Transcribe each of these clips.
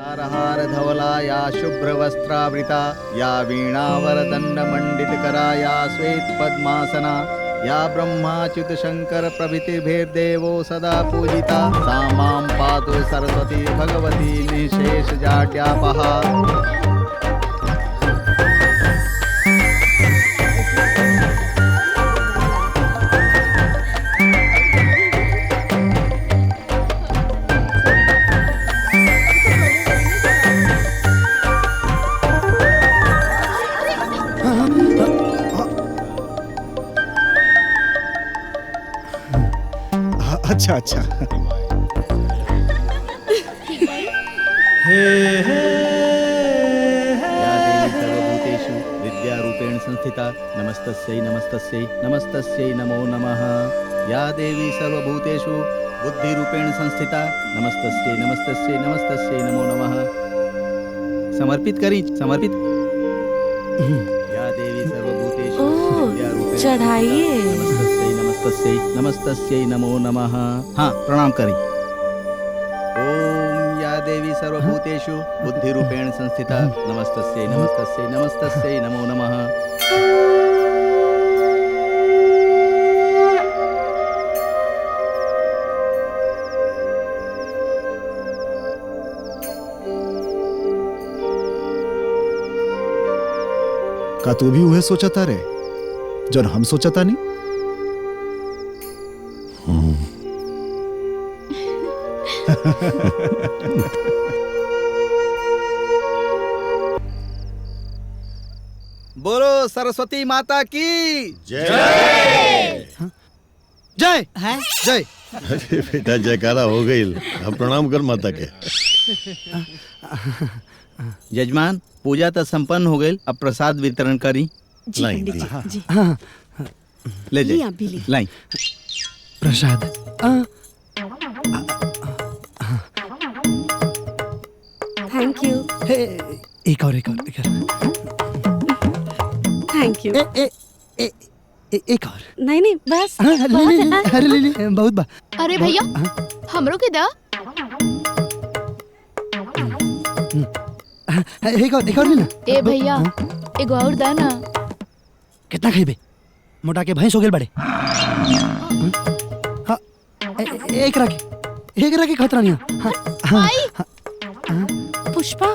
हार धवला या शुभ्रवस्त्रावृता या वीणावरदण्डमण्डितकरा या श्वेत पद्मासना या ब्रह्माच्युत शंकर प्रभृतिर्देवो सदा पूजिता सा मां पातु सरस्वती भगवती निशेष जाड्यापहा। अच्छा अच्छा। हे हे या देवी सर्वभूतेषु विद्यारूपेण संस्थिता नमस्तस्यै नमस्तस्यै नमस्तस्यै नमो नमः। या देवी सर्वभूतेषु बुद्धिरूपेण संस्थिता नमस्तस्यै नमस्तस्यै नमस्तस्यै नमो नमः। समर्पित करी समर्पित। या देवी सर्वभूतेषु विद्यारूपेण चढ़ाइए। नमस्तस्यै नमस्तस्यै नमस्तस्यै नमो नमः। हाँ प्रणाम करी। ओम या देवी सर्वभूतेषु बुद्धिरूपेण संस्थिता नमस्तस्यै नमस्तस्यै नमस्तस्यै नमो नमः। का तू भी उहे सोचता रे जन हम सोचता नहीं? बोलो सरस्वती माता की जय। जय है जय। अरे बेटा जयकारा हो गई, अब प्रणाम कर माता के। यजमान पूजा तो संपन्न हो गई, अब प्रसाद वितरण करी। जी लाइन पंडित दी। जी, जी। ले ली जाइए आप भी ली। लाई। प्रसाद थैंक यू एक और एक और एक और थैंक यू। एक और। नहीं नहीं बस हाँ, ले ले ले, अरे ले ले बहुत बा। अरे भैया हमरो के दा। एक और ले ना। ए भैया एगो और दा ना। कितना खाइबे? मोटा के भैंस हो गेल बड़े। हाँ एक राखी खतरा नहीं। हाँ आई पुष्पा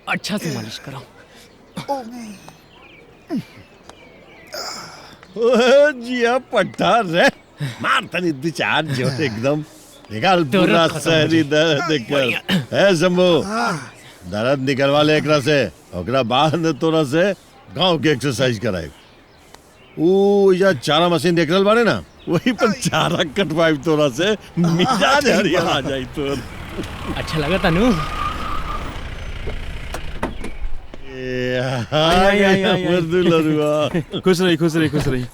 अच्छा से मालिश करो। ओह जिया पट्टा रे, मार तनी दो चार जो एकदम निकाल पूरा शहरी दर्द कर। है शंभू दर्द निकलवा ले एकरा से, ओकरा बाद न तोरा से गांव के एक्सरसाइज कराए। ओ या चारा मशीन देख रहल बारे ना, वही पर चारा कटवाई तोरा से, मिजाज हरियर आ जाई तोर। अच्छा लगा तनु। खुश रही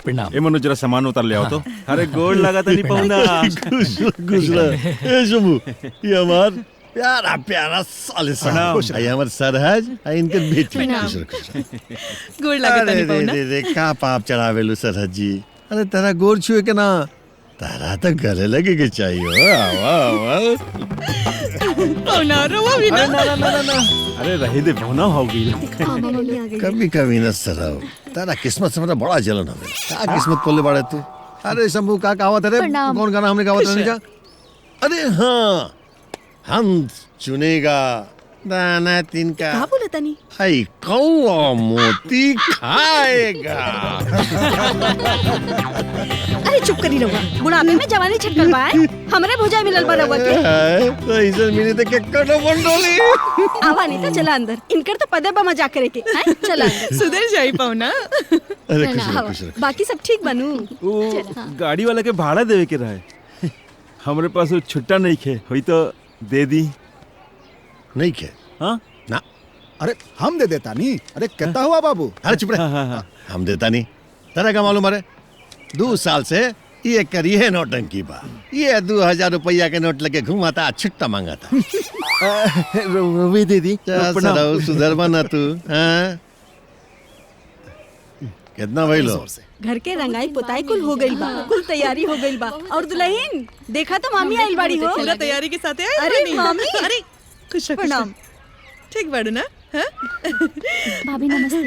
प्रणाम। ए मनु जरा सामान उतार ले आओ तो। अरे गोड़ लगा तो नहीं पाऊंगा। खुश रह। ए शंभू ये हमार प्यारा प्यारा साले साहब, ये हमार सरहज इनके बेटी। खुश रह। गोड़ लगा तनी पाउना। अरे का पाप चढ़ावेलु सरहज जी। अरे तेरा गोर छुए के ना, तारा तो गले लगे के चाहिए। वाह पाउना रवा भी ना। ना अरे रही दे भौना हो गई। मम्मी आ गई। कभी कभी न सरव तारा किस्मत से मेरा बड़ा जलन हवे। का किस्मत पोले बाड़े तू। अरे शंभू का कहावत है रे, प्रणाम। कौन गाना हमने कहावत नहीं का? अरे हाँ, हम चुनेगा दाना तिनका, कहाँ बोला तनी? आई कौआ मोती खाएगा। अरे चुप करी रहुआ, बुढ़ापे में जवानी छटकल पाए हमरे भुजा मिलल बा रहुआ के। तो इसे मिली तो केकर न बंडोली। आवा नहीं तो चला अंदर, इनकर तो पदे बा मजाक करे के। हैं? चला अंदर। सुधर जाई पाउना। अरे खुश रह, आवा, खुश रह। बाकी सब ठीक बनू। वो गाड़ी वाला के भाड़ा देवे के रहे, हमरे पास वो छुट्टा नहीं खे, हुई तो दे दी। नहीं खे हाँ ना, अरे हम दे देता नहीं। अरे कहता हुआ बाबू। अरे चुप रहे। हम देता नहीं, तेरा क्या मालूम? अरे 2 साल से ये करी है नौटंकी बा। ये 2000 रुपया के नोट लेके घुमाता, छुट्टा मांगाता। वे दे दी। सुधरवा ना तू। हाँ कितना भाई लो? घर के रंगाई पुताई कुल हो गइल बा, कुल तैयारी हो गइल बा। और दुल्हन देखा तो मामी आइल बाड़ी हो। पूरा तैयारी के साथ आए अरे मामी, अरे खुश प्रणाम। ठीक बाड़ू ना? हाँ? भाभी नमस्ते।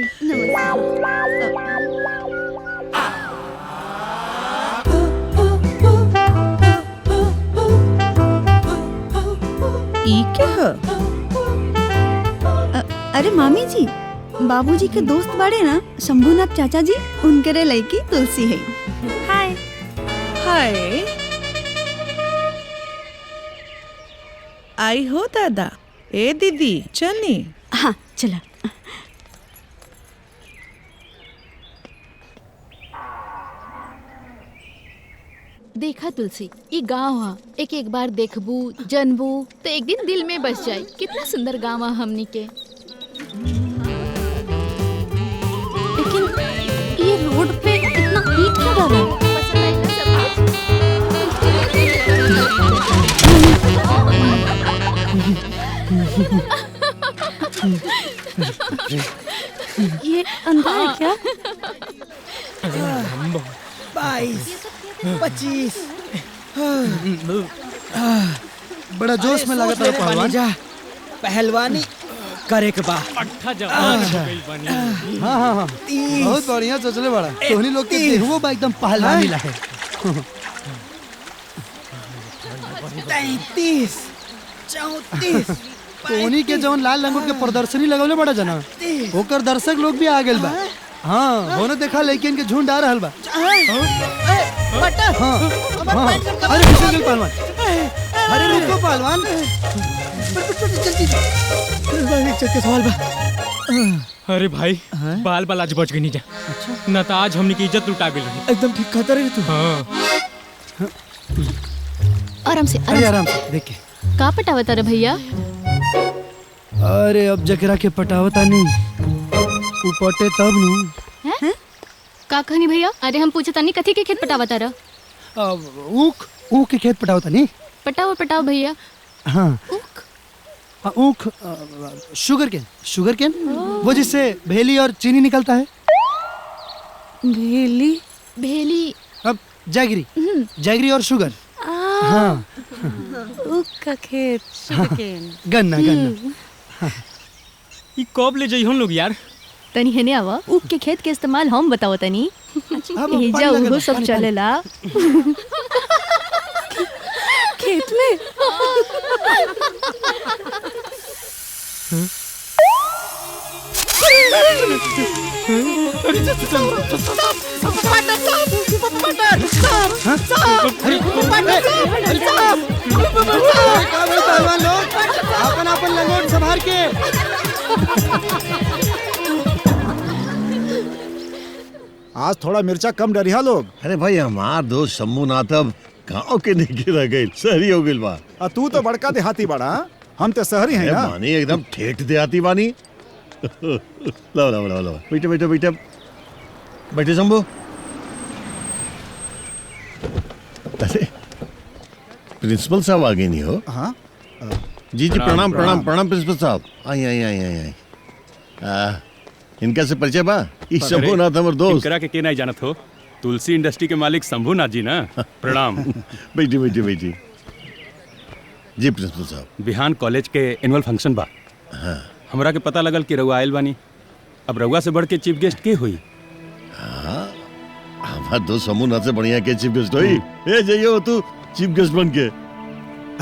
ई क्या है? अरे मामी जी, बाबूजी के दोस्त बाड़े ना शंभूनाथ चाचा जी, उनके रे लड़की तुलसी है। हाय। हाय आई हो दादा। ए दीदी चलनी। हाँ चला। देखा तुलसी, ये गाँव है, एक बार देखबू जनबू तो एक दिन दिल में बस जाए। कितना सुंदर गाँव है हमनी के। लेकिन ये रोड पे इतना हीट क्यों डाला है? पसंद आई ना ये अंधा है क्या? 22, 25। बड़ा जोश में लगा था पहलवान। पहलवानी करे के बा। हाँ हाँ हाँ, बहुत बढ़िया सोचले बड़ा। तोहनी लोग के देहवो बा एकदम पहलवानी ला है। 33, 34। तोहनी के जौन लाल लंगोट के प्रदर्शनी लगवले बड़ा जना, ओकर दर्शक लोग भी आ गेल बा। हाँ, होने देखा लेकिन के झुंड आ रहल बा। हाँ, हाँ, अरे फिसल गेल पहलवान। अरे रुको पहलवान। चल सवाल बा। अरे भाई, बाल बाल आज बच गई नहीं जा। न तो आज हमने की इज्जत लुटा गई। एकदम ठीक खाता रही तू। हाँ। आराम से, अरे आराम से देख के। का पटावता रे भैया? अरे अब जकरा के पटावता नहीं, उ पटे तब नु। हैं? का कहनी भैया? अरे हम पूछता नहीं कथी के खेत पटावता रे? ऊख के खेत पटावता नहीं। पटाओ पटाओ भैया। हाँ, ऊख? ऊख, शुगर केन, वो जिससे भेली और चीनी निकलता है। भेली। अब जैगरी और शुगर। हाँ, ऊख का खेत, गन्ना। ये कब ले जाई हम लोग यार? तनी हेने आवा। ऊख के खेत के इस्तेमाल हम बताओ तनी। भेजा वो सब चलेला खेत में। अपन लंगोट संभाल के। आज थोड़ा मिर्चा कम डरिया लोग। अरे भाई हमार दोस्त शंभूनाथ अब गाँव के निके रह गई, शहरी हो गई बा। तू तो बड़का देहाती बड़ा, हम तो शहरी हैं ना। बानी एकदम ठेठ देहाती बानी। लो लो लो लो, बैठे बैठे बैठे बैठे शंभू। अरे प्रिंसिपल साहब आगे नहीं हो? हाँ जी जी, प्रणाम प्रणाम प्रणाम प्रिंसिपल साहब। आई आई आई आई आई। इनका से परिचय बा? ई शंभूनाथ हमर दोस्त। इनकरा के नहीं जानत हो? तुलसी इंडस्ट्री के मालिक शंभूनाथ जी ना। प्रणाम। बैठी बैठी बैठी। जी प्रिंसिपल साहब। बिहान कॉलेज के एनुअल फंक्शन बा। हाँ। हमरा के पता लगल कि रउआ आयल बानी। अब रउआ से बढ़ के चीफ गेस्ट के हुई? हाँ, हमार दोस्त शंभूनाथ से बढ़िया के चीफ गेस्ट हुई। ए जाइयो तू चीफ गेस्ट बन के।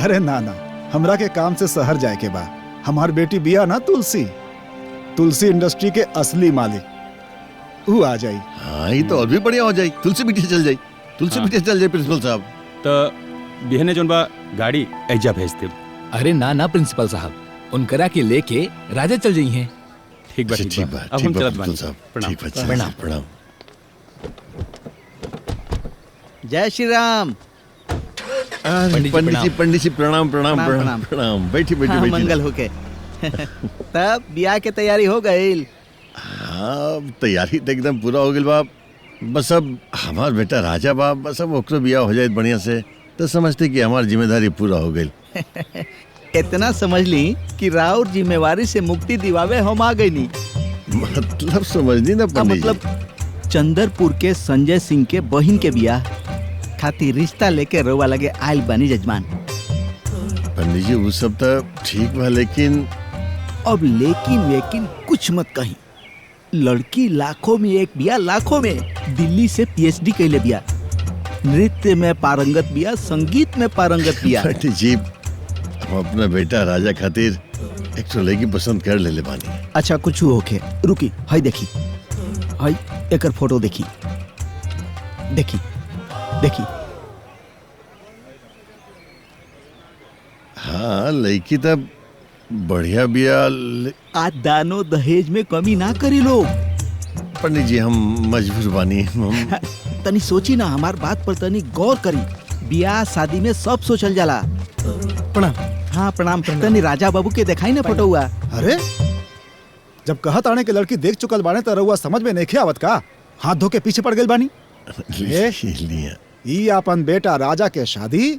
अरे ना ना, हमरा के काम से शहर जाए के बा। हमार बेटी बिया ना तुलसी इंडस्ट्री के असली मालिक, वो आ जाई। हाँ, ये तो और भी बढ़िया हो जाई। तुलसी बिटिया चल जाई। प्रिंसिपल साहब। तो बिहने जोन बा गाड़ी ऐजा भेज दे। अरे ना ना प्रिंसिपल साहब, उनकरा के लेके राजा चल जाई हैं। ठीक बा ठीक बा। अब हम चलत बानी। प्रणाम प्रणाम प्रणाम। जय श्री राम। पंडित जी प्रणाम प्रणाम प्रणाम प्रणाम। बैठी बैठी बैठी। मंगल होके। तब ब्याह के तैयारी हो गई? हाँ, तैयारी तो एकदम पूरा हो गई बाप। बस अब हमार बेटा राजा बाप, बस अब ओकरो ब्याह हो जाए बढ़िया से तो समझते कि हमारी जिम्मेदारी पूरा हो गई। इतना समझ ली कि राउर जिम्मेवारी से मुक्ति दिवावे हम आ गई नी। मतलब समझ ली ना पंडित जी? मतलब चंदरपुर के संजय सिंह के बहिन के बियाह खातिर रिश्ता लेके रउआ लगे आयल बनी जजमान। पंडित जी वो सब तो ठीक बा, लेकिन अब लेकिन कुछ मत कही। लड़की लाखों में एक बिया, लाखों में। दिल्ली से पीएचडी कैले बिया, नृत्य में पारंगत बिया, संगीत में पारंगत बिया। पंडित जी हम अपना बेटा राजा खातिर एक तो लड़की पसंद कर ले बानी। अच्छा कुछ होके रुकी, हाय देखी, हाय एकर फोटो देखी देखी देखी। हाँ लड़की तब बढ़िया बिया। आज दानो दहेज में कमी ना करी लोग। पंडित जी हम मजबूर बानी। तनी सोची ना, हमार बात पर तनी गौर करी। बियाह शादी में सब सोचल जाला। प्रणाम। हाँ प्रणाम। तनी राजा बाबू के दिखाई ना फोटो हुआ। अरे जब कहत आने के लड़की देख चुकल बाने तो रउआ समझ में नहीं आवत का? हाथ धो के पीछे पड़ गई बानी। ई अपन बेटा राजा के शादी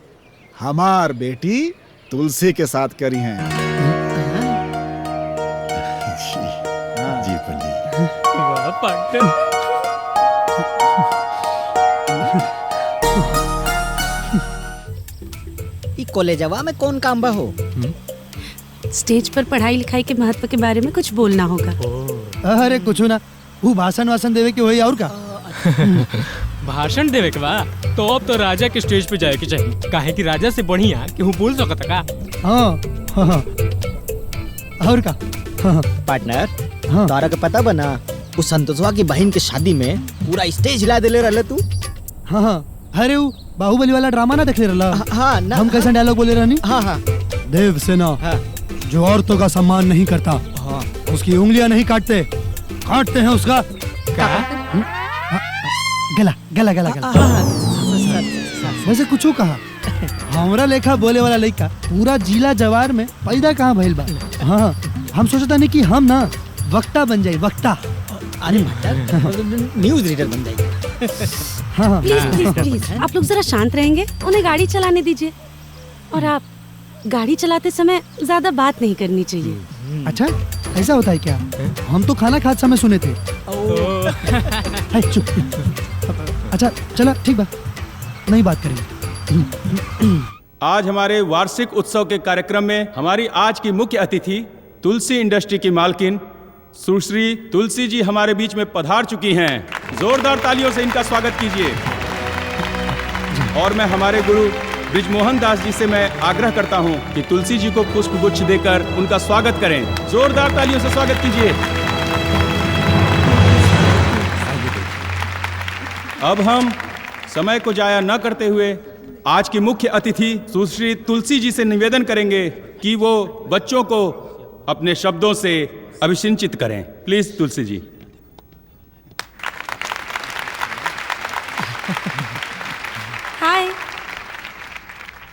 हमार बेटी तुलसी के साथ करी हैं। जी पंडित। ई कॉलेजवा में कौन काम बा हो? स्टेज पर पढ़ाई लिखाई के महत्व के बारे में कुछ बोलना होगा। अरे कुछ ना, वो भाषण वासन देवे के होई और का? भाषण देवे के बा तो अब तो राजा के स्टेज पे जाए के चाहिए, काहे कि राजा से बढ़िया केहू बोल सकता का। हाँ और का? पार्टनर तारा के पता बना उस संतोषवा की बहन के शादी में पूरा स्टेज हिला देले रहले तू। हाँ अरे वो बाहुबली वाला ड्रामा ना देखले रहला? हाँ ना। हम कैसा डायलॉग बोले रहनी? हाँ देवसेना जो औरतों का सम्मान नहीं करता उसकी उंगलियां नहीं काटते हैं उसका गला गला गला गला। वैसे कुछ कहा हमरा लेखा बोले वाला लड़का पूरा जिला जवार में पैदा कहाँ भइल बा। हाँ हम सोचता नहीं कि हम ना वक्ता बन जाए, वक्ता। अरे न्यूज रीडर बन जाएगी। हाँ प्लीज आप लोग जरा शांत रहेंगे, उन्हें गाड़ी चलाने दीजिए। और आप गाड़ी चलाते समय ज्यादा बात नहीं करनी चाहिए। अच्छा ऐसा होता है क्या? हम तो खाना खाते समय सुने थे। चुप। अच्छा चला ठीक बा, नहीं बात करेंगे। आज हमारे वार्षिक उत्सव के कार्यक्रम में हमारी आज की मुख्य अतिथि तुलसी इंडस्ट्री की मालकिन सुश्री तुलसी जी हमारे बीच में पधार चुकी हैं। जोरदार तालियों से इनका स्वागत कीजिए। और मैं हमारे गुरु ब्रिजमोहन दास जी से मैं आग्रह करता हूं कि तुलसी जी को पुष्प गुच्छ देकर उनका स्वागत करें। जोरदार तालियों से स्वागत कीजिए। अब हम समय को जाया न करते हुए आज की मुख्य अतिथि सुश्री तुलसी जी से निवेदन करेंगे कि वो बच्चों को अपने शब्दों से अभिषिंचित करें। प्लीज तुलसी जी। हाय,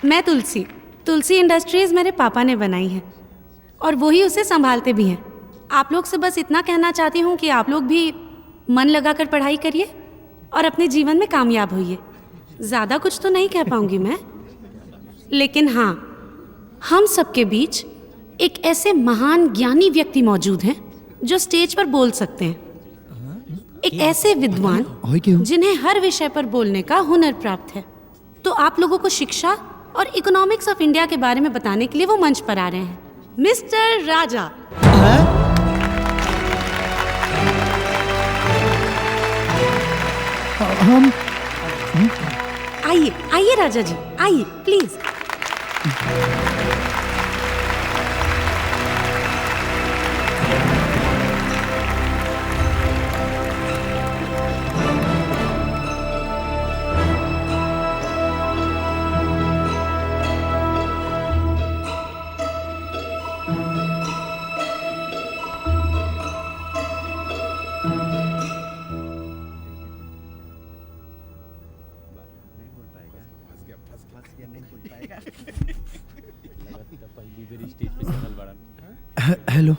मैं तुलसी इंडस्ट्रीज मेरे पापा ने बनाई है और वही उसे संभालते भी हैं। आप लोग से बस इतना कहना चाहती हूँ कि आप लोग भी मन लगाकर पढ़ाई करिए और अपने जीवन में कामयाब होइए। ज़्यादा कुछ तो नहीं कह पाऊंगी मैं, लेकिन हाँ, हम सबके बीच एक ऐसे महान ज्ञानी व्यक्ति मौजूद हैं जो स्टेज पर बोल सकते हैं। एक ऐसे विद्वान जिन्हें हर विषय पर बोलने का हुनर प्राप्त है। तो आप लोगों को शिक्षा और इकोनॉमिक्स ऑफ इंडिया के बारे में बताने के लिए वो मंच पर आ रहे हैं। मिस्टर राजा। हम आइए राजा जी, आइए प्लीज। हेलो।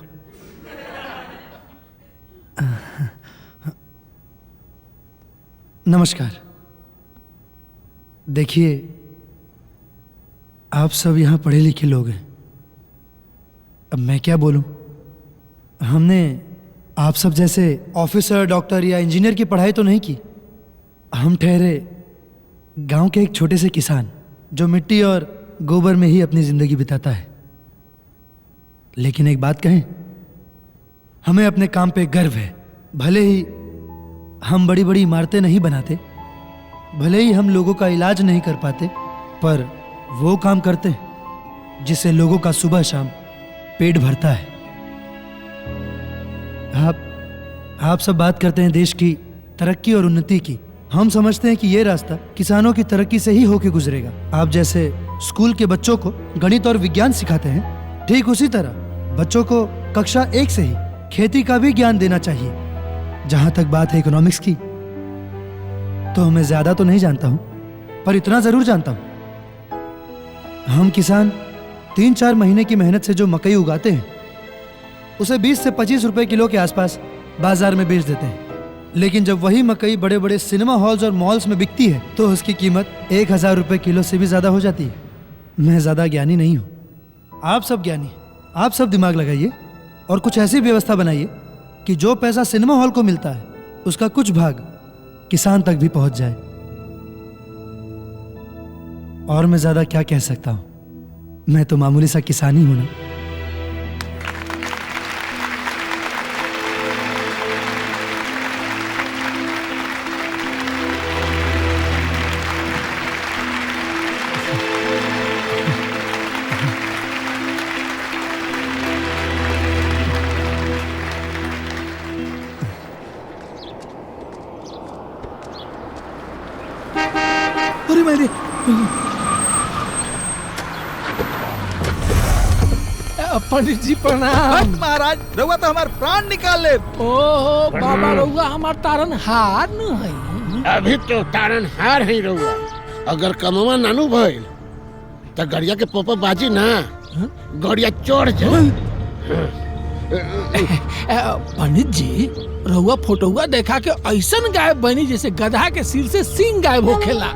नमस्कार। देखिए, आप सब यहाँ पढ़े लिखे लोग हैं। अब मैं क्या बोलूँ? हमने आप सब जैसे ऑफिसर, डॉक्टर या इंजीनियर की पढ़ाई तो नहीं की। हम ठहरे गांव के एक छोटे से किसान जो मिट्टी और गोबर में ही अपनी जिंदगी बिताता है। लेकिन एक बात कहें, हमें अपने काम पे गर्व है। भले ही हम बड़ी बड़ी इमारतें नहीं बनाते, भले ही हम लोगों का इलाज नहीं कर पाते, पर वो काम करते हैं जिससे लोगों का सुबह शाम पेट भरता है। आप सब बात करते हैं देश की तरक्की और उन्नति की। हम समझते हैं कि ये रास्ता किसानों की तरक्की से ही होके गुजरेगा। आप जैसे स्कूल के बच्चों को गणित और विज्ञान सिखाते हैं, ठीक उसी तरह बच्चों को कक्षा 1 से ही खेती का भी ज्ञान देना चाहिए। जहां तक बात है इकोनॉमिक्स की, तो मैं ज्यादा तो नहीं जानता हूं, पर इतना जरूर जानता हूं, हम किसान 3-4 महीने की मेहनत से जो मकई उगाते हैं उसे 20 से 25 रुपए किलो के आसपास बाजार में बेच देते हैं। लेकिन जब वही मकई बड़े बड़े सिनेमा हॉल्स और मॉल्स में बिकती है तो उसकी कीमत 1000 रुपए किलो से भी ज्यादा हो जाती है। मैं ज्यादा ज्ञानी नहीं हूं, आप सब ज्ञानी हैं। आप सब दिमाग लगाइए और कुछ ऐसी व्यवस्था बनाइए कि जो पैसा सिनेमा हॉल को मिलता है उसका कुछ भाग किसान तक भी पहुंच जाए। और मैं ज्यादा क्या कह सकता हूं, मैं तो मामूली सा किसान ही हूं ना। अरे मैंने पंडित जी प्रणाम। महाराज, रउआ तो हमार प्राण निकाल ले। ओहो बाबा, रउआ हमार तारन हार न है। अभी तो तारन हार है रउआ। अगर कमवा नानू भइल तो गड़िया के पोपा बाजी ना, गड़िया चढ़ जाए। पंडित जी, रउआ फोटोआ देखा के ऐसन गायब बनी जैसे गधा के सिर से सींग गायब होखेला।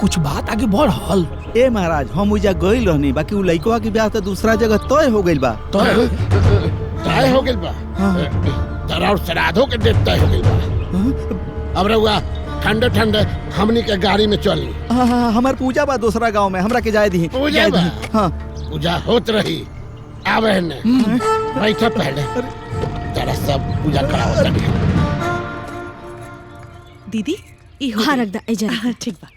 कुछ बात आगे बढ़ल। ए महाराज, हम उजा गइल रहनी, बाकी उ लइकवा के ब्याह तो दूसरा जगह तय हो गइल बा। तय हो गइल बा? तोरा और श्राद्धों के डेट तय हो गइल बा। अब रउआ ठंडे ठंडे हमनी के गाड़ी में चली। हाँ, हमार पूजा बा दूसरा गांव में, हमरा के जाए दी। पूजा बा? हाँ, पूजा होत रही। आवे ने बैठा पहले, तेरा सब पूजा कराओ। दीदी हाँ रख दा एजा। हाँ ठीक बा।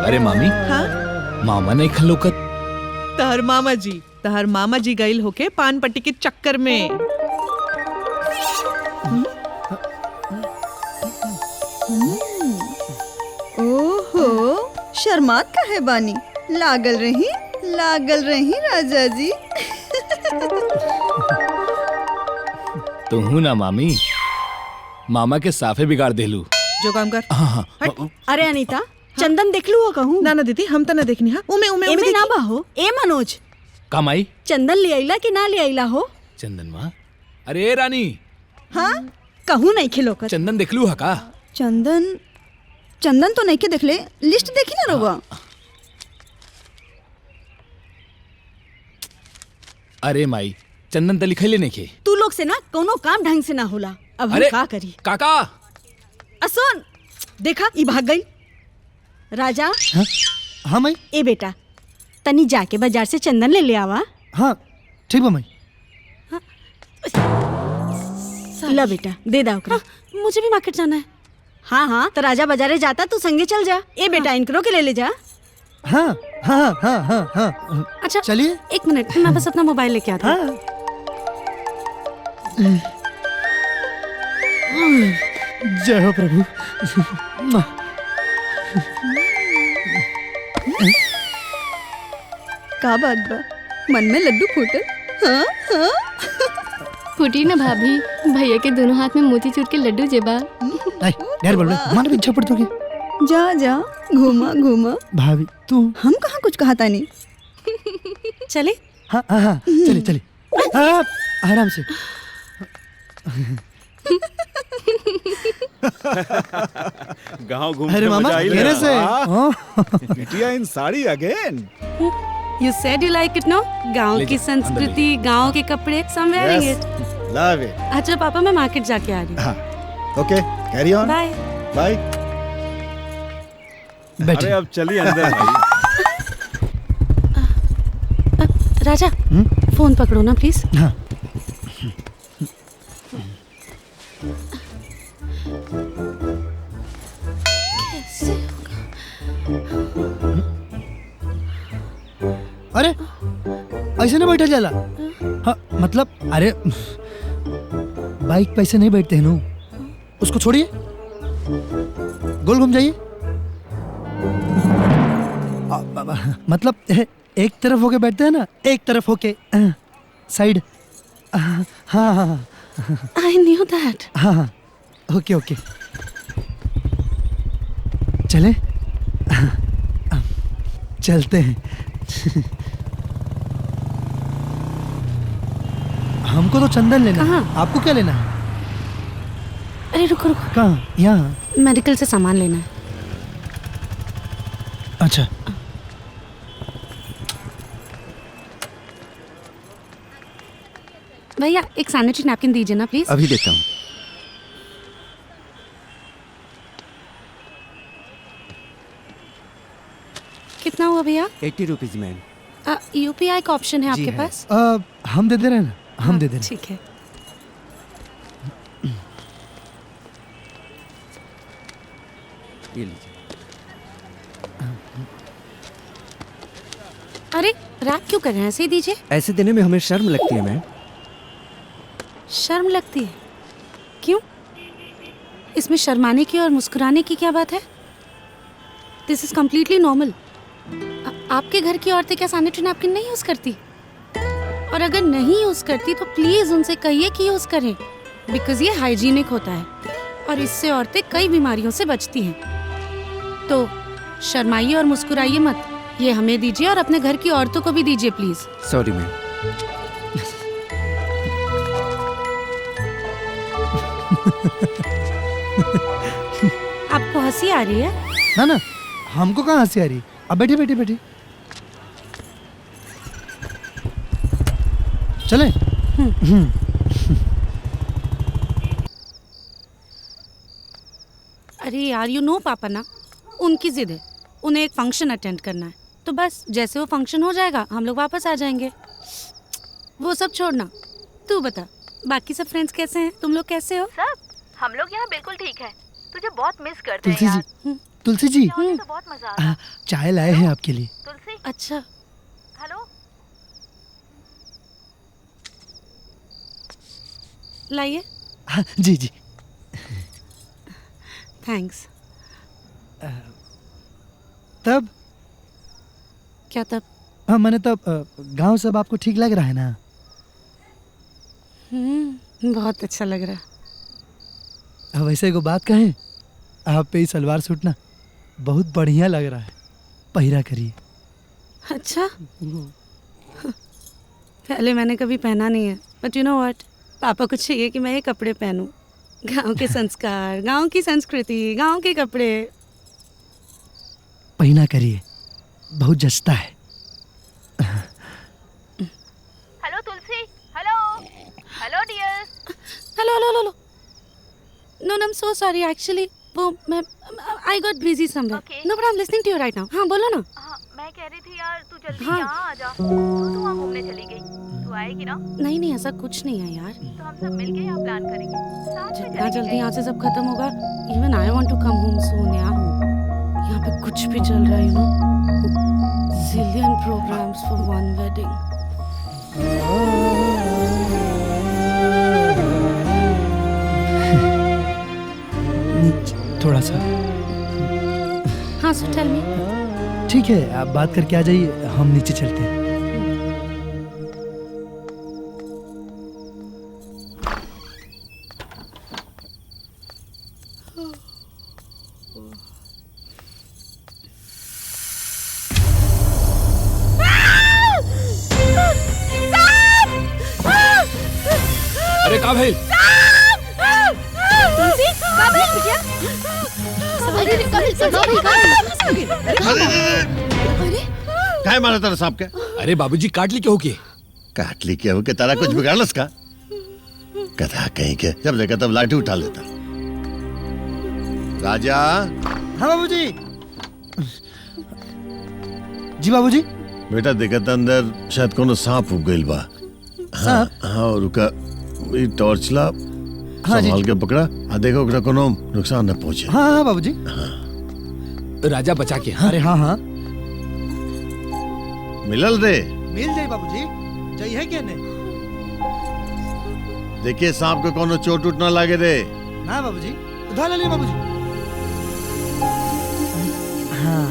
अरे मामी, हाँ मामा नहीं खलोकत। तहर मामा जी गइल होके पान पट्टी के चक्कर में। ओहो, शर्मात का है बानी। लागल रही राजा जी। तो हूँ ना मामी, मामा के साफे बिगाड़ देलू। जो काम कर। हाँ। अरे अनीता, चंदन देख लू हो कहूँ? ना दीदी, हम तो ना देखनी। हाँ उमे ना बाहो। ए मनोज, काम आई चंदन ले आइला कि ना ले आइला हो? चंदन माँ, अरे रानी। हाँ कहूँ नहीं खिलो कर। चंदन देख लू है का? चंदन तो नहीं के देख ले, लिस्ट देखी ना रहुआ। अरे माई, चंदन तो लिखे लेने के। तू लोग से ना कोनो काम ढंग से ना होला। अब हम का करी? काका असोन देखा, ई भाग गई। राजा। हाँ माई। ए बेटा, तनी जाके बाजार से चंदन ले ले आवा। हाँ ठीक बा माई। ला बेटा, दे दा ओकरा। मुझे भी मार्केट जाना है। हाँ तो राजा बाजारे जाता, तू संगे चल जा। ए बेटा, इनकरो के ले ले जा। हाँ हाँ हाँ हाँ हाँ। अच्छा चलिए, 1 मिनट, मैं बस अपना मोबाइल लेके आती हूँ। जय हो प्रभु। का बात बा, मन में लड्डू फूटल? हाँ हाँ। फूटी ना भाभी, भैया के दोनों हाथ में मोतीचूर के लड्डू जेबा। ढेर बोल रहे, मानो पीछे पड़ दोगे। जा घूमा घूमा। भाभी तू, हम कहाँ कुछ कहा था नहीं। चले? हाँ हाँ हाँ, चले। हाँ, आराम से। गांव घूम अरे के मामा मजा आई ले। मेरे से बिटिया in sari again. You said you like it, no? गांव ले की जा, संस्कृति, गांव के कपड़े, so I'm wearing Yes, it. love it. अच्छा पापा, मैं मार्केट जाके आ रही हूँ। ओके, कैरी ऑन। बाय। बाय। अरे अब चलिए अंदर भाई। राजा, फोन पकड़ो ना प्लीज। हाँ। कैसे अरे ऐसे नहीं बैठा जाला। हाँ मतलब अरे बाइक पे ऐसे नहीं बैठते हैं नो, उसको छोड़िए, गोल घूम जाइए। मतलब एक तरफ होके बैठते हैं ना, एक तरफ होके साइड। हाँ हाँ I knew that. हाँ हाँ ओके ओके चले चलते हैं। हमको तो चंदन लेना है, आपको क्या लेना है? अरे रुको रुको, कहाँ? यहाँ। मेडिकल से सामान लेना है। अच्छा भैया एक सैनिटरी नैपकिन दीजिए ना प्लीज। अभी देता हूँ। कितना हुआ भैया? 80 रुपीज मैम। यूपीआई का ऑप्शन है जी आपके है। पास? हम दे दे रहे हैं ना, हम दे दे रहे हैं। ठीक है। ये लीजिए। अरे रैप क्यों कर रहे हैं? ऐसे ही दीजिए। ऐसे देने में हमें शर्म लगती है मैम। शर्म लगती है? क्यों? इसमें शर्माने की और मुस्कुराने की क्या बात है? दिस इज कम्प्लीटली नॉर्मल। आपके घर की औरतें क्या सैनिटरी नैपकिन नहीं यूज करती? और अगर नहीं यूज करती तो प्लीज उनसे कहिए कि यूज करें, बिकॉज ये हाइजीनिक होता है और इससे औरतें कई बीमारियों से बचती हैं। तो शर्माइए और मुस्कुराइए मत। ये हमें दीजिए और अपने घर की औरतों को भी दीजिए प्लीज। Sorry ma'am. आपको हंसी आ रही है? ना ना हमको कहाँ हंसी आ रही। अब बैठे बैठे बैठे चले। अरे यार यू नो पापा ना, उनकी जिद है, उन्हें एक फंक्शन अटेंड करना है, तो बस जैसे वो फंक्शन हो जाएगा हम लोग वापस आ जाएंगे। वो सब छोड़ना, तू बता बाकी सब फ्रेंड्स कैसे हैं? तुम लोग कैसे हो? सब हम लोग यहाँ बिल्कुल ठीक है। तुझे बहुत मिस करते तुलसी हैं यार। जी, तुलसी जी तो बहुत मजा आता। चाय लाए हैं आपके लिए। तुलसी अच्छा हेलो लाइए। हाँ, जी जी थैंक्स। तब क्या तब? हाँ मैंने तब गांव सब आपको ठीक लग रहा है ना? बहुत अच्छा लग रहा है। अब वैसे को बात कहें, आप पे ये सलवार सूट ना बहुत बढ़िया लग रहा है, पहिरा करिए। अच्छा पहले मैंने कभी पहना नहीं है, बट यू नो व्हाट, पापा को चाहिए कि मैं ये कपड़े पहनूं। गांव के संस्कार, गांव की संस्कृति, गांव के कपड़े। पहिना करिए, बहुत जचता है। Hello Tulsi. Hello hello dear. Hello hello hello. No I am so sorry, actually वो मैं I got busy somewhere. No but I am listening to you right now. हाँ बोलो ना। हाँ मैं कह रही थी यार, तू जल्दी हाँ। यहाँ आ जा। तू वहाँ घूमने चली गई, तू आएगी ना? नहीं नहीं ऐसा कुछ नहीं है यार। तो हम सब मिलके यहाँ प्लान करेंगे, साथ में जितना चलेंगे जल्दी कहीं। यहाँ से सब खत्म होगा, even I want to come home soon यार। यहाँ पे कुछ भी चल रहा है, you know, zillion programmes for one wedding. थोड़ा सा। हाँ सो टेल मी। ठीक है आप बात करके आ जाइए, हम नीचे चलते हैं। अरे कहाँ भाई? तुलसी काय मारा तेरा सांप के? अरे बाबूजी काट ली क्या हो के? काट ली क्या हो के? तारा कुछ बिगाड़लस का? कथा कहीं के जब देखा तब लाठी उठा लेता। राजा। हाँ बाबूजी। जी बाबूजी। बेटा देखा था अंदर शायद कोनो सांप उग गइल बा। हाँ, हाँ रुका ये टॉर्च ला संभाल के पकड़ा। हाँ देखो ओकरा कोनो नुकसान न पहुंचे। हाँ हाँ बाबूजी। राजा बचा के। हाँ? अरे हाँ हाँ मिलल रे। मिल जाए बाबूजी। चाहिए है क्या ने? देखिए सांप को कोनो चोट उठ ना लागे रे। ना बाबूजी। उधार ले लिए बाबूजी। हाँ।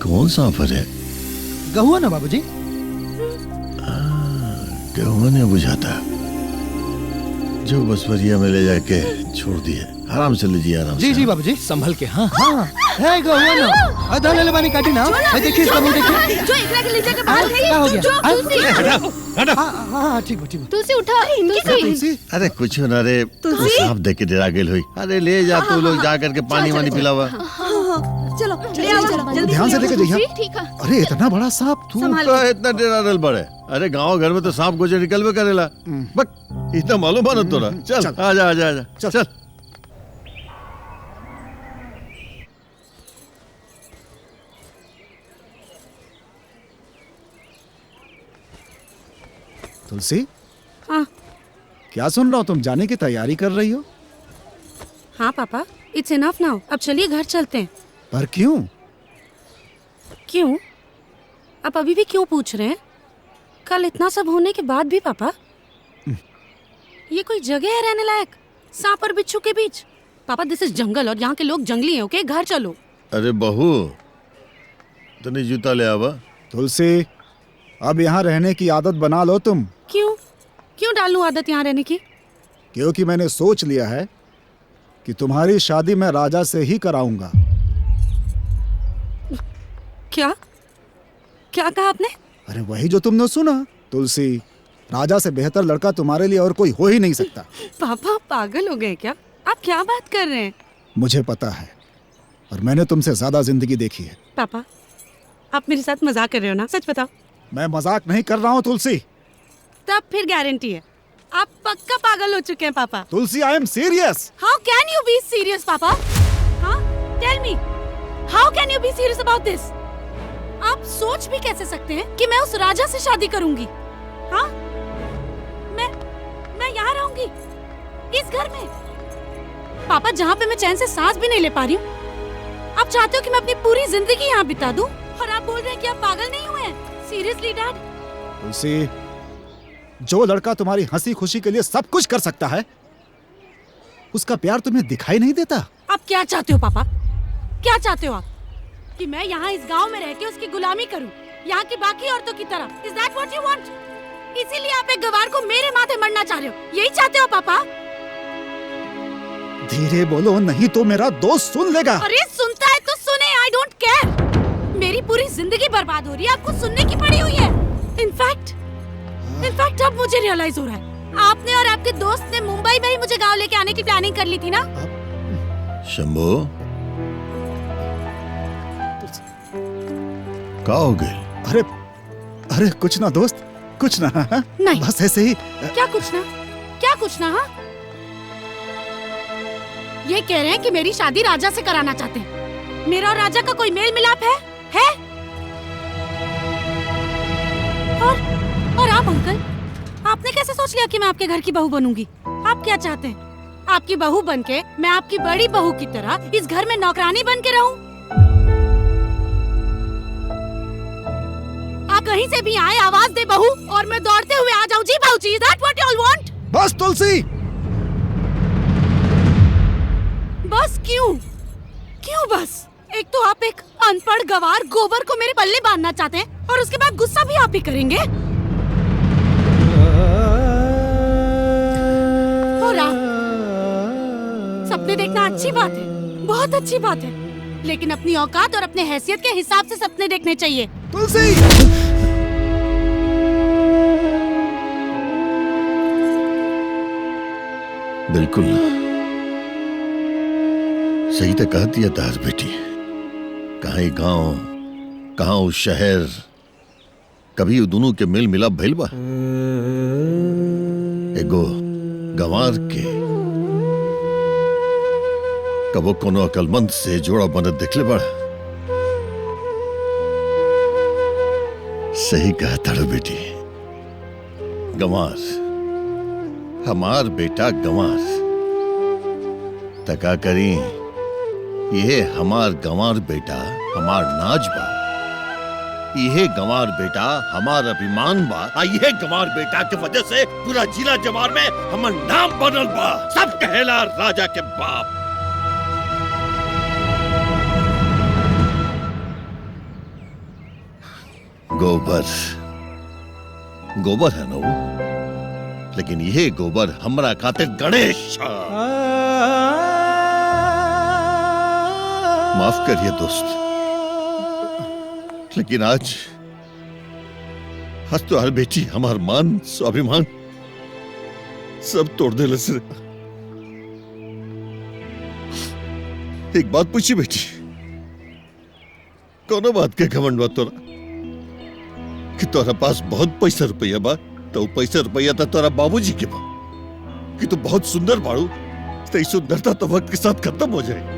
कौन सांप है? गहुआ ना बाबूजी। गहुआ ने बुझाता जो बसवरिया में ले जाके छोड़ दिए। आराम से लीजिए आराम से। जी जी बाबूजी। संभल के। हाँ हाँ है गहुआ ना। आधा ले ले बानी काटी ना। देखिए इसका मुंह देखिए। जो एकरा के ले जाके बाहर क्या हो गया? तुलसी हाँ ठीक है। तुलसी उठा। तुलसी अरे कुछ ना रे सांप देख के डरा गेल हुई। अरे ले जा तू लोग जा करके पानी वानी पिलावा। चलो ले आओ जल्दी। ध्यान से लेके जाइए। ठीक है। अरे इतना बड़ा सांप तू का इतना डरा रल बड़े? अरे गांव घर में तो सांप गुजर निकलवे करेला। बक इतना मालूम बा न तोरा। चल आजा आजा आजा चल। तुलसी। हाँ क्या सुन रहा हूँ? तुम जाने की तैयारी कर रही हो? हाँ पापा इट्स इनफ नाउ। अब चलिए घर चलते हैं। पर क्यों? क्यों? आप अभी भी क्यों पूछ रहे हैं? कल इतना सब होने के बाद भी पापा ये कोई जगह है रहने लायक? सांप और बिच्छू के बीच? पापा दिस इज जंगल और यहाँ के लोग जंगली हैं। ओके घर चलो। अरे बहू तने जूता ले आवा। तुलसी अब यहाँ रहने की आदत बना लो तुम। क्यों? क्यों डालूं आदत यहाँ रहने की? क्योंकि मैंने सोच लिया है कि तुम्हारी शादी मैं राजा से ही कराऊंगा। क्या? क्या कहा आपने? अरे वही जो तुमने सुना। तुलसी राजा से बेहतर लड़का तुम्हारे लिए और कोई हो ही नहीं सकता। पापा पागल हो गए क्या? आप क्या बात कर रहे हैं? मुझे पता है और मैंने तुमसे ज्यादा जिंदगी देखी है। पापा आप मेरे साथ मजाक कर रहे हो ना? सच बताओ। मैं मजाक नहीं कर रहा हूँ तुलसी। तब फिर गारंटी है आप पक्का पागल हो चुके हैं पापा। Tulsi I am serious. How can you be serious पापा? हाँ tell me how can you be serious about this? आप सोच भी कैसे सकते हैं कि मैं उस राजा से शादी करूंगी? हाँ मैं यहाँ रहूंगी इस घर में। पापा जहाँ पे मैं चैन से सांस भी नहीं ले पा रही हूँ, आप चाहते हो कि मैं अपनी पूरी जिंदगी यहाँ बिता दूं? और आप बोल रहे हैं कि आप पागल नहीं हुए? Seriously dad? तुलसी जो लड़का तुम्हारी हंसी खुशी के लिए सब कुछ कर सकता है उसका प्यार तुम्हें दिखाई नहीं देता। आप क्या चाहते हो पापा? क्या चाहते हो आप? कि मैं यहाँ इस गांव में रह के उसकी गुलामी करूं यहाँ की बाकी औरतों की तरह? Is that what you want? इसीलिए आप एक गवार को मेरे माथे मरना चाह रहे हो? यही चाहते हो पापा? धीरे बोलो नहीं तो मेरा दोस्त सुन लेगा। अरे सुनता है तो सुने, आई डोंट केयर। मेरी पूरी जिंदगी बर्बाद हो रही है, आपको सुनने की पड़ी हुई है। इनफैक्ट अब मुझे रियलाइज हो रहा है आपने और आपके दोस्त ने मुंबई में ही मुझे गांव लेके आने की प्लानिंग कर ली थी ना? शंभू क्या हो गए? अरे कुछ ना दोस्त कुछ ना। नहीं बस ऐसे ही। क्या कुछ ना? हाँ ये कह रहे हैं कि मेरी शादी राजा से कराना चाहते हैं। मेरा और राजा का कोई मेल मिलाप है? और आप अंकल आपने कैसे सोच लिया कि मैं आपके घर की बहू बनूंगी? आप क्या चाहते हैं? आपकी बहू बनके मैं आपकी बड़ी बहू की तरह इस घर में नौकरानी बन के रहूं? आप कहीं से भी आए आवाज दे बहू और मैं दौड़ते हुए आ जाऊं। जी बाबूजी, is that what you all want? बस तुलसी। बस क्यों बस? एक तो आप एक अनपढ़ गवार गोबर को मेरे पल्ले बांधना चाहते हैं और उसके बाद गुस्सा भी आप ही करेंगे। और आप सपने देखना अच्छी बात है, बहुत अच्छी बात है, लेकिन अपनी औकात और अपने हैसियत के हिसाब से सपने देखने चाहिए। तुलसी बिल्कुल सही तो कहती है तार बेटी। कहाँ ही गांव, कहाँ उस शहर, कभी दोनों के मिल मिलाप भइल बा। एगो गंवार के कबो कोनो अकलमंद से जोड़ा बनत देखले बड़ा। सही कहा तारो बेटी। गंवार, हमार बेटा गंवार। तका करी ये हमार गंवार बेटा हमार नाज बा। ये गंवार बेटा हमार अभिमान बा। ये गंवार बेटा के वजह से पूरा जिला जवार में हमर नाम बनल बा। सब कहेला राजा के बाप। गोबर गोबर है ना वो, लेकिन ये गोबर हमरा खातिर गणेश। माफ करिए दोस्त, लेकिन आज तो हर बेटी हमार मान स्वाभिमान सब तोड़ दे लस। एक बात पूछी बेटी, कोनो बात के घमंड बा तोरा कि तोरा पास बहुत पैसा रुपया बा? तो पैसा रुपया तो तोरा बाबूजी के बा। कि तू बहुत सुंदर बाड़ू, तो सुंदरता तो वक्त के साथ खत्म हो जाए।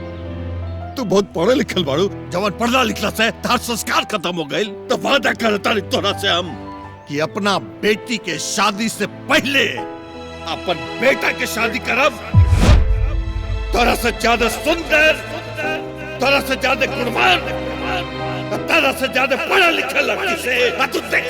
तू बहुत पढ़े लिखल बाड़ू, जवान पढ़ला लिखला से तार संस्कार खत्म हो गए। तो वादा करता नहीं तोरा से हम कि अपना बेटी के शादी से पहले अपन बेटा के शादी करब। तोरा से ज्यादा सुंदर, तोरा से ज्यादा गुणवान, तोरा से ज्यादा पढ़ा लिखा लड़की से तू देख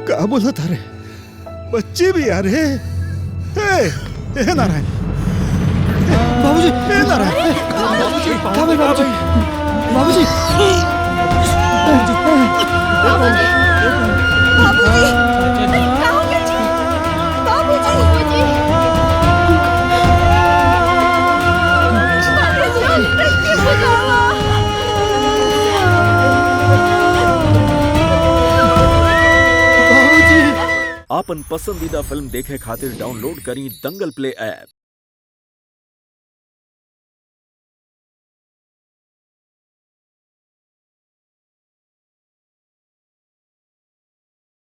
क्या बोला था रे? बच्चे भी यार है। नारायण बाबूजी, नारायण बाबूजी, बाबूजी, आपन पसंदीदा फिल्म देखे खातिर डाउनलोड करी दंगल प्ले ऐप।